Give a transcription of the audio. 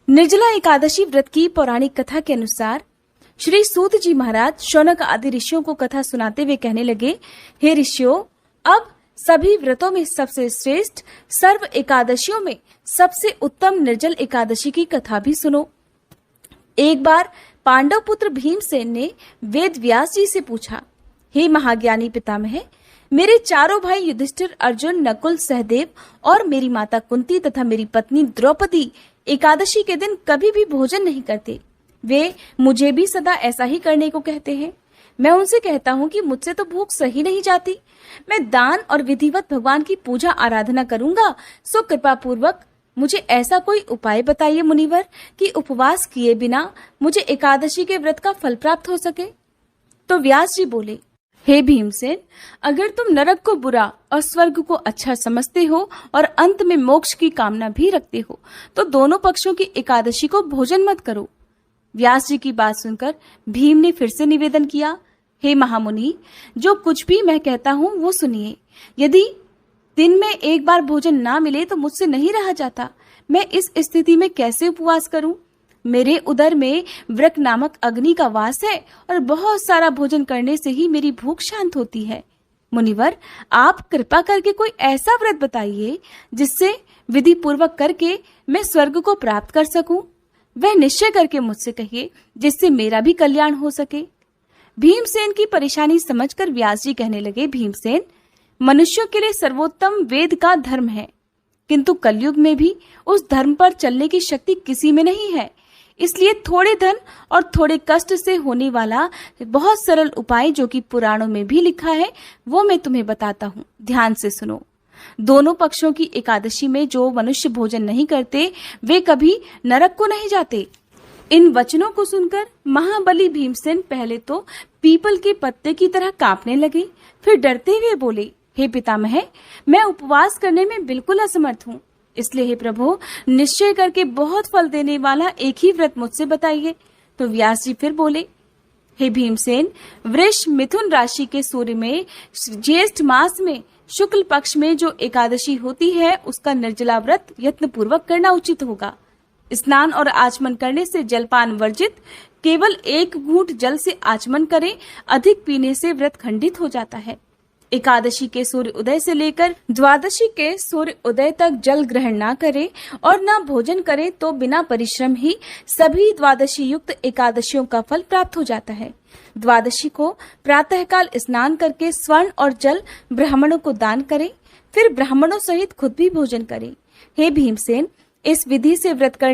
निर्जला एकादशी व्रत की पौराणिक कथा के अनुसार श्री सूत जी महाराज शौनक आदि ऋषियों को कथा सुनाते हुए कहने लगे, हे ऋषियों, अब सभी व्रतों में सबसे श्रेष्ठ, सर्व एकादशियों में सबसे उत्तम निर्जल एकादशी की कथा भी सुनो। एक बार पांडव पुत्र भीमसेन ने वेद व्यास जी से पूछा, हे महाज्ञानी पितामह, मेरे चारों भाई युधिष्ठिर, अर्जुन, नकुल, सहदेव और मेरी माता कुंती तथा मेरी पत्नी द्रौपदी एकादशी के दिन कभी भी भोजन नहीं करते। वे मुझे भी सदा ऐसा ही करने को कहते हैं। मैं उनसे कहता हूँ कि मुझसे तो भूख सही नहीं जाती। मैं दान और विधिवत भगवान की पूजा आराधना करूंगा, सो कृपा पूर्वक मुझे ऐसा कोई उपाय बताइए मुनिवर कि उपवास किए बिना मुझे एकादशी के व्रत का फल प्राप्त हो सके। तो व्यास जी बोले, हे भीमसेन, अगर तुम नरक को बुरा और स्वर्ग को अच्छा समझते हो और अंत में मोक्ष की कामना भी रखते हो, तो दोनों पक्षों की एकादशी को भोजन मत करो। व्यास जी की बात सुनकर भीम ने फिर से निवेदन किया, हे महामुनि, जो कुछ भी मैं कहता हूँ वो सुनिए। यदि दिन में एक बार भोजन ना मिले तो मुझसे नहीं रहा जाता। मैं इस स्थिति में कैसे उपवास करूं? मेरे उदर में वृक नामक अग्नि का वास है और बहुत सारा भोजन करने से ही मेरी भूख शांत होती है। मुनिवर, आप कृपा करके कोई ऐसा व्रत बताइए जिससे विधि पूर्वक करके मैं स्वर्ग को प्राप्त कर सकूं। वह निश्चय करके मुझसे कहिए जिससे मेरा भी कल्याण हो सके। भीमसेन की परेशानी समझकर व्यास जी कहने लगे, भीमसेन, मनुष्यों के लिए सर्वोत्तम वेद का धर्म है, किंतु कलयुग में भी उस धर्म पर चलने की शक्ति किसी में नहीं है। इसलिए थोड़े धन और थोड़े कष्ट से होने वाला बहुत सरल उपाय जो कि पुराणों में भी लिखा है वो मैं तुम्हें बताता हूँ। ध्यान से सुनो। दोनों पक्षों की एकादशी में जो मनुष्य भोजन नहीं करते वे कभी नरक को नहीं जाते। इन वचनों को सुनकर महाबली भीमसेन पहले तो पीपल के पत्ते की तरह कांपने लगे, फिर डरते हुए बोले, हे पितामह, मैं उपवास करने में बिल्कुल असमर्थ हूँ। इसलिए हे प्रभु, निश्चय करके बहुत फल देने वाला एक ही व्रत मुझसे बताइए। तो व्यास जी फिर बोले, हे भीमसेन, वृष मिथुन राशि के सूर्य में ज्येष्ठ मास में शुक्ल पक्ष में जो एकादशी होती है उसका निर्जला व्रत यत्न पूर्वक करना उचित होगा। स्नान और आचमन करने से जलपान वर्जित, केवल एक घूंट जल से आचमन करें, अधिक पीने से व्रत खंडित हो जाता है। एकादशी के सूर्य उदय से लेकर द्वादशी के सूर्य उदय तक जल ग्रहण ना करे और ना भोजन करे तो बिना परिश्रम ही सभी द्वादशी युक्त एकादशियों का फल प्राप्त हो जाता है। द्वादशी को प्रातःकाल स्नान करके स्वर्ण और जल ब्राह्मणों को दान करे, फिर ब्राह्मणों सहित खुद भी भोजन करे। हे भीमसेन, इस विधि से व्रत करने